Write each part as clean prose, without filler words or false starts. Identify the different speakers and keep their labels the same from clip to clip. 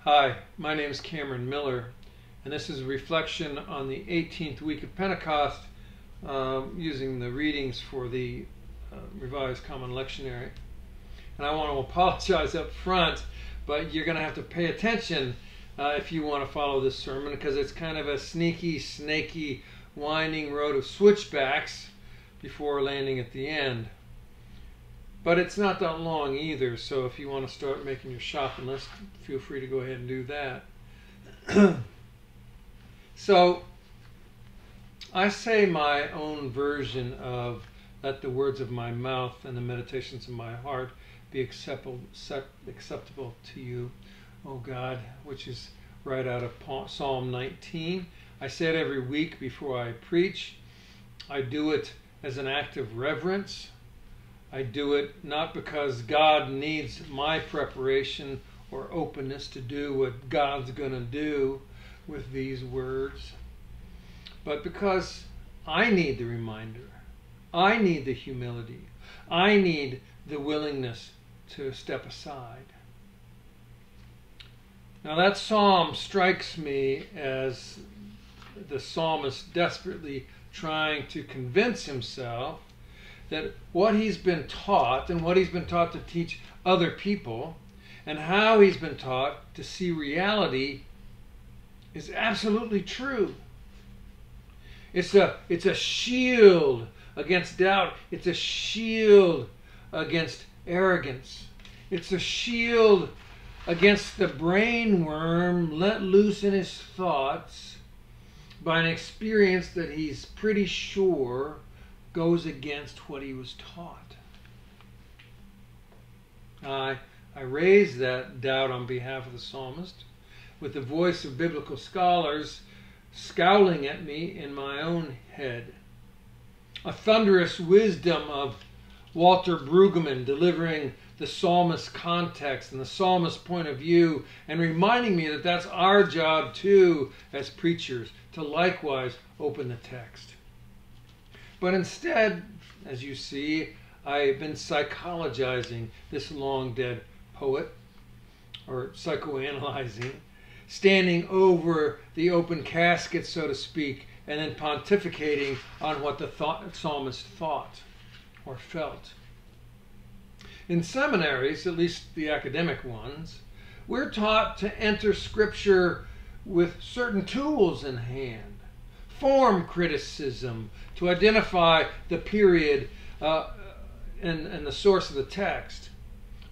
Speaker 1: Hi, my name is Cameron Miller, and this is a reflection on the 18th week of Pentecost using the readings for the Revised Common Lectionary. And I want to apologize up front, but you're going to have to pay attention if you want to follow this sermon, because it's kind of a sneaky, snaky, winding road of switchbacks before landing at the end. But it's not that long either, so if you want to start making your shopping list, feel free to go ahead and do that. So, I say my own version of "Let the words of my mouth and the meditations of my heart be acceptable to you, O God," which is right out of Psalm 19. I say it every week before I preach. I do it as an act of reverence. I do it not because God needs my preparation or openness to do what God's going to do with these words, but because I need the reminder. I need the humility. I need the willingness to step aside. Now that psalm strikes me as the psalmist desperately trying to convince himself that what he's been taught and what he's been taught to teach other people and how he's been taught to see reality is absolutely true. It's a shield against doubt. It's a shield against arrogance. It's a shield against the brain worm let loose in his thoughts by an experience that he's pretty sure goes against what he was taught. I raise that doubt on behalf of the psalmist with the voice of biblical scholars scowling at me in my own head. A thunderous wisdom of Walter Brueggemann delivering the psalmist's context and the psalmist's point of view and reminding me that that's our job too as preachers, to likewise open the text. But instead, as you see, I've been psychologizing this long dead poet, or psychoanalyzing, standing over the open casket, so to speak, and then pontificating on what the psalmist thought or felt. In seminaries, at least the academic ones, we're taught to enter Scripture with certain tools in hand. Form criticism to identify the period and the source of the text.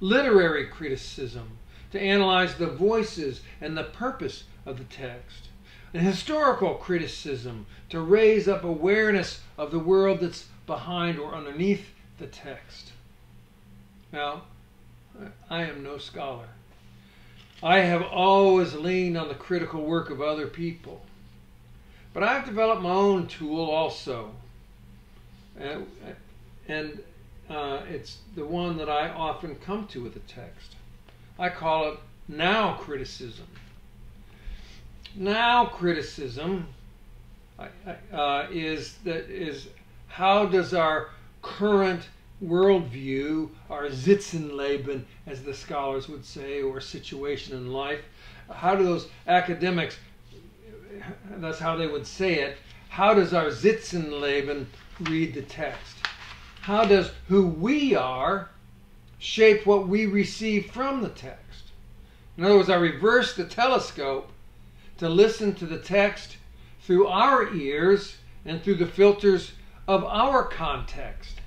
Speaker 1: Literary criticism to analyze the voices and the purpose of the text. And historical criticism to raise up awareness of the world that's behind or underneath the text. Now, I am no scholar. I have always leaned on the critical work of other people. But I've developed my own tool also. And it's the one that I often come to with the text. I call it now criticism. Now criticism is how does our current worldview, our Sitzenleben, as the scholars would say, or situation in life, how do those academics, that's how they would say it, how does our Sitzenleben read the text? How does who we are shape what we receive from the text? In other words, I reverse the telescope to listen to the text through our ears and through the filters of our context.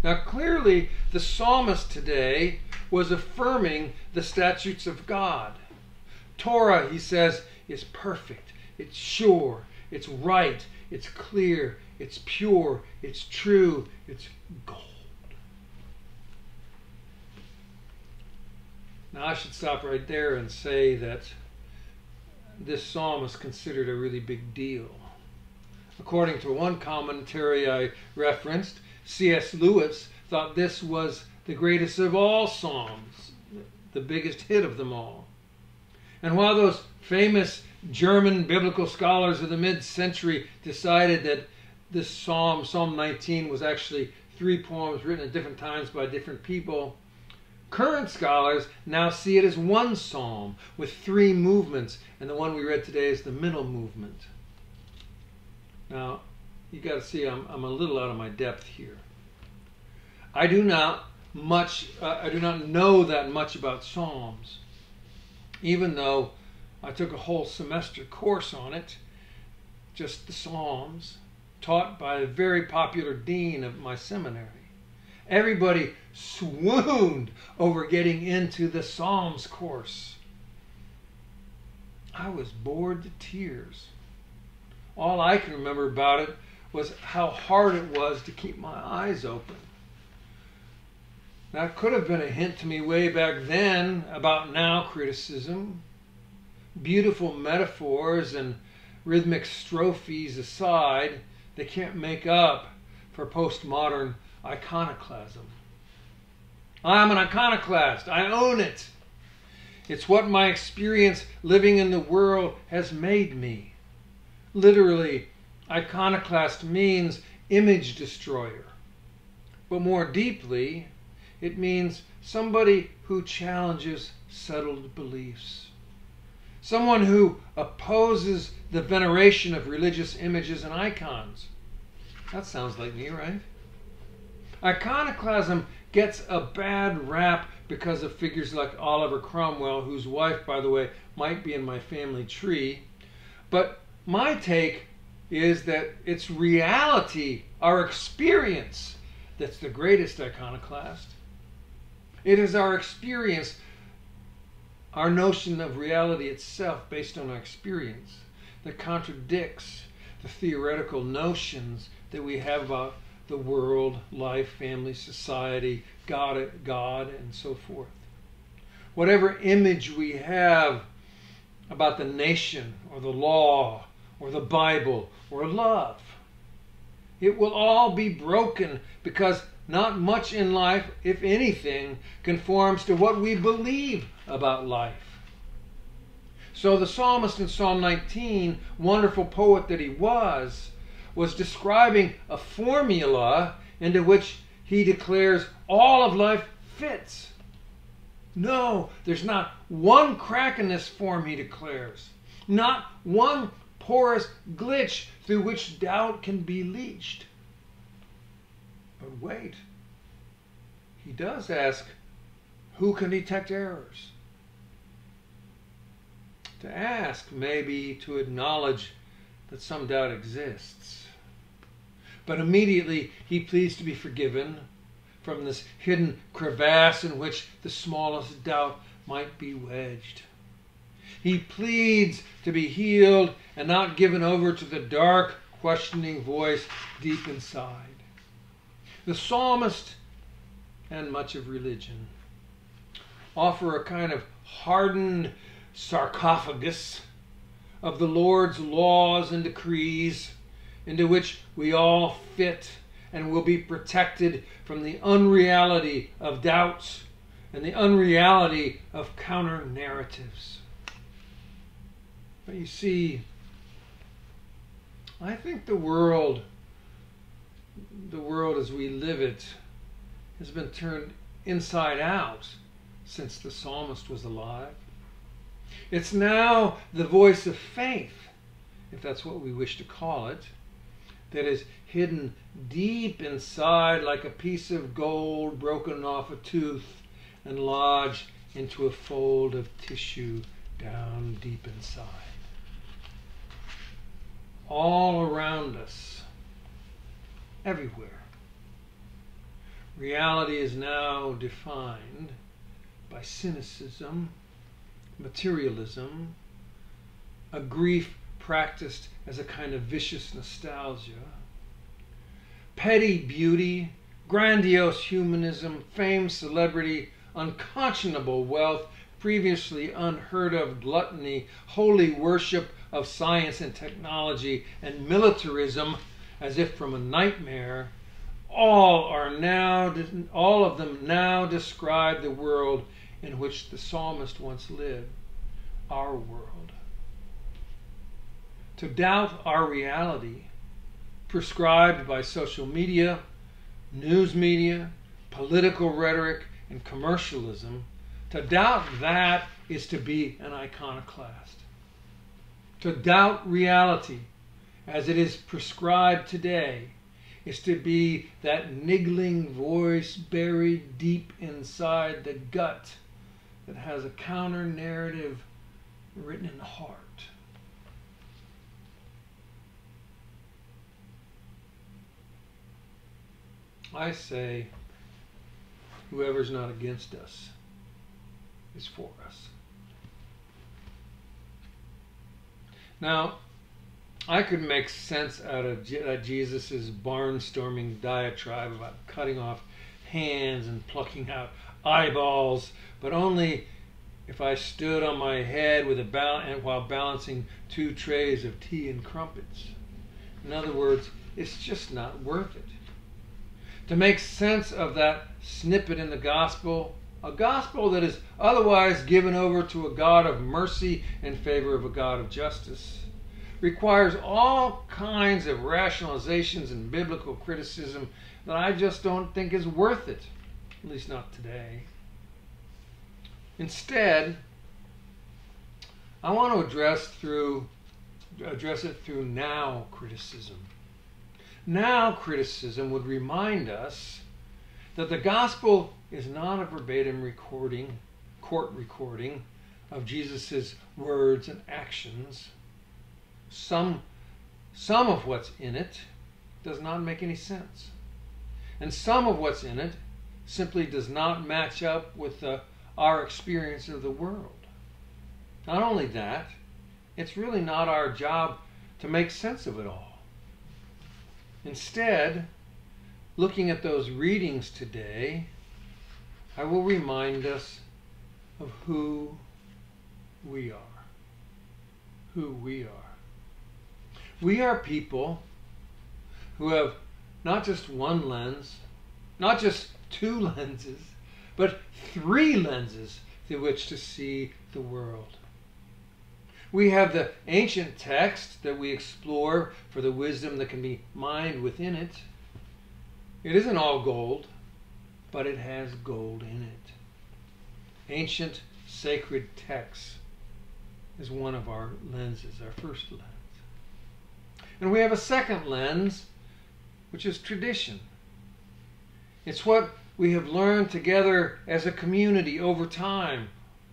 Speaker 1: Now clearly the psalmist today was affirming the statutes of God. Torah, he says, is perfect, it's sure, it's right, it's clear, it's pure, it's true, it's gold. Now I should stop right there and say that this psalm is considered a really big deal. According to one commentary I referenced, C.S. Lewis thought this was the greatest of all psalms, the biggest hit of them all. And while those famous German biblical scholars of the mid-century decided that this psalm, Psalm 19, was actually 3 poems written at different times by different people, Current scholars now see it as one psalm with 3 movements, and the one we read today is the middle movement. Now, you got to see I'm a little out of my depth here. I do not know that much about Psalms, even though I took a whole semester course on it, just the Psalms, taught by a very popular dean of my seminary. Everybody swooned over getting into the Psalms course. I was bored to tears. All I can remember about it was how hard it was to keep my eyes open. That could have been a hint to me way back then about now criticism. Beautiful metaphors and rhythmic strophes aside, they can't make up for postmodern iconoclasm. I'm an iconoclast. I own it. It's what my experience living in the world has made me. Literally, iconoclast means image destroyer. But more deeply, it means somebody who challenges settled beliefs. Someone who opposes the veneration of religious images and icons. That sounds like me, right? Iconoclasm gets a bad rap because of figures like Oliver Cromwell, whose wife, by the way, might be in my family tree. But my take is that it's reality, our experience, that's the greatest iconoclast. It is our experience, our notion of reality itself based on our experience, that contradicts the theoretical notions that we have about the world, life, family, society, God, and so forth. Whatever image we have about the nation, or the law, or the Bible, or love, it will all be broken because not much in life, if anything, conforms to what we believe about life. So the psalmist in Psalm 19, wonderful poet that he was describing a formula into which he declares all of life fits. No, there's not one crack in this form, he declares. Not one porous glitch through which doubt can be leached. But wait, he does ask, who can detect errors? To ask may be to acknowledge that some doubt exists. But immediately he pleads to be forgiven from this hidden crevasse in which the smallest doubt might be wedged. He pleads to be healed and not given over to the dark, questioning voice deep inside. The psalmist and much of religion offer a kind of hardened sarcophagus of the Lord's laws and decrees into which we all fit and will be protected from the unreality of doubts and the unreality of counter-narratives. But you see, I think the world as we live it has been turned inside out since the psalmist was alive. It's now the voice of faith, if that's what we wish to call it, that is hidden deep inside like a piece of gold broken off a tooth and lodged into a fold of tissue down deep inside. All around us, everywhere. Reality is now defined by cynicism, materialism, a grief practiced as a kind of vicious nostalgia, petty beauty, grandiose humanism, fame, celebrity, unconscionable wealth, previously unheard of gluttony, holy worship of science and technology, and militarism, as if from a nightmare, all of them now describe the world in which the psalmist once lived, our world. To doubt our reality, prescribed by social media, news media, political rhetoric, and commercialism, to doubt that is to be an iconoclast. To doubt reality as it is prescribed today is to be that niggling voice buried deep inside the gut that has a counter narrative written in the heart. I say, whoever's not against us is for us. Now, I could make sense out of Jesus' barnstorming diatribe about cutting off hands and plucking out eyeballs, but only if I stood on my head with while balancing 2 trays of tea and crumpets. In other words, it's just not worth it. To make sense of that snippet in the gospel, a gospel that is otherwise given over to a God of mercy in favor of a God of justice, requires all kinds of rationalizations and biblical criticism that I just don't think is worth it, at least not today. Instead, I want to address it through now criticism. Now criticism would remind us that the gospel is not a verbatim court recording of Jesus' words and actions. Some of what's in it does not make any sense. And some of what's in it simply does not match up with our experience of the world. Not only that, it's really not our job to make sense of it all. Instead, looking at those readings today, I will remind us of who we are. Who we are. We are people who have not just one lens, not just 2 lenses, but 3 lenses through which to see the world. We have the ancient text that we explore for the wisdom that can be mined within it. It isn't all gold, but it has gold in it. Ancient sacred texts is one of our lenses, our first lens. And we have a second lens, which is tradition. It's what we have learned together as a community over time,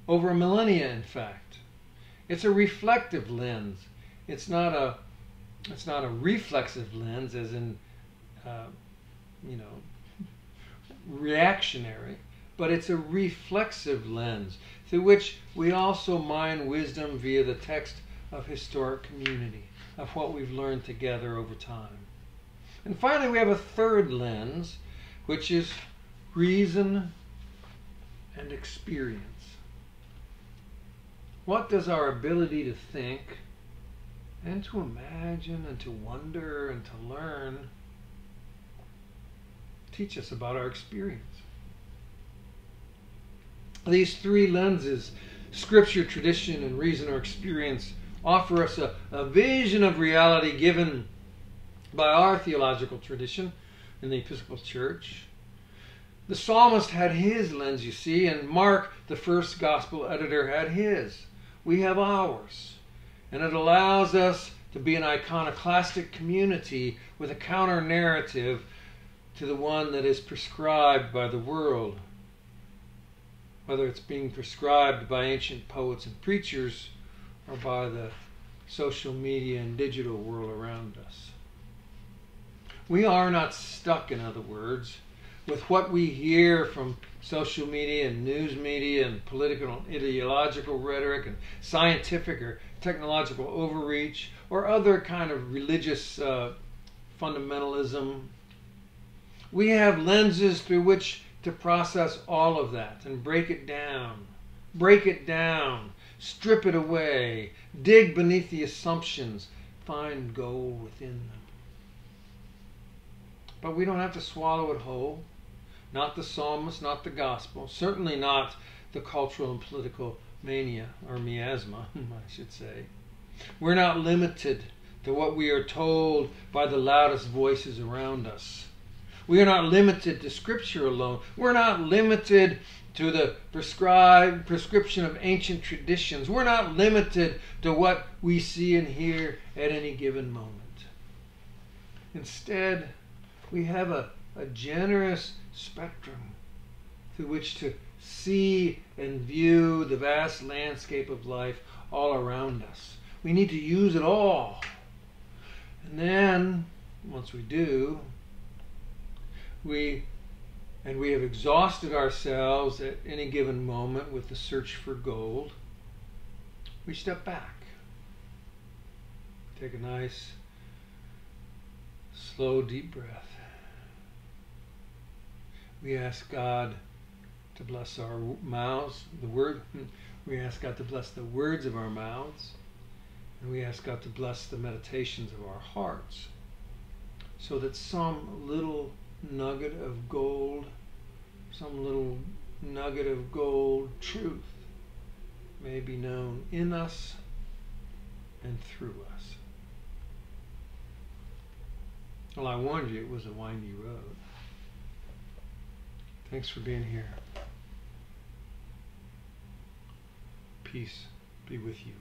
Speaker 1: over millennia, in fact. It's a reflective lens. It's not a reflexive lens, as in, reactionary, but it's a reflexive lens through which we also mine wisdom via the text of historic community, of what we've learned together over time. And finally, we have a third lens, which is reason and experience. What does our ability to think and to imagine and to wonder and to learn teach us about our experience? These 3 lenses, scripture, tradition, and reason or experience, offer us a vision of reality given by our theological tradition in the Episcopal Church. The psalmist had his lens, you see, and Mark, the first gospel editor, had his. We have ours. And it allows us to be an iconoclastic community with a counter-narrative to the one that is prescribed by the world, whether it's being prescribed by ancient poets and preachers or by the social media and digital world around us. We are not stuck, in other words, with what we hear from social media and news media and political and ideological rhetoric and scientific or technological overreach or other kind of religious fundamentalism. We have lenses through which to process all of that and break it down, strip it away, dig beneath the assumptions, find gold within them. But we don't have to swallow it whole. Not the psalmist, not the gospel, certainly not the cultural and political mania, or miasma, I should say. We're not limited to what we are told by the loudest voices around us. We are not limited to Scripture alone. We're not limited to the prescription of ancient traditions. We're not limited to what we see and hear at any given moment. Instead, we have a generous spectrum through which to see and view the vast landscape of life all around us. We need to use it all. And then, once we do, we have exhausted ourselves at any given moment with the search for gold, we step back. Take a nice, slow, deep breath. We ask God to bless our mouths, we ask God to bless the words of our mouths, and we ask God to bless the meditations of our hearts, so that some little nugget of gold, some little nugget of gold truth may be known in us and through us. Well, I warned you it was a windy road. Thanks for being here. Peace be with you.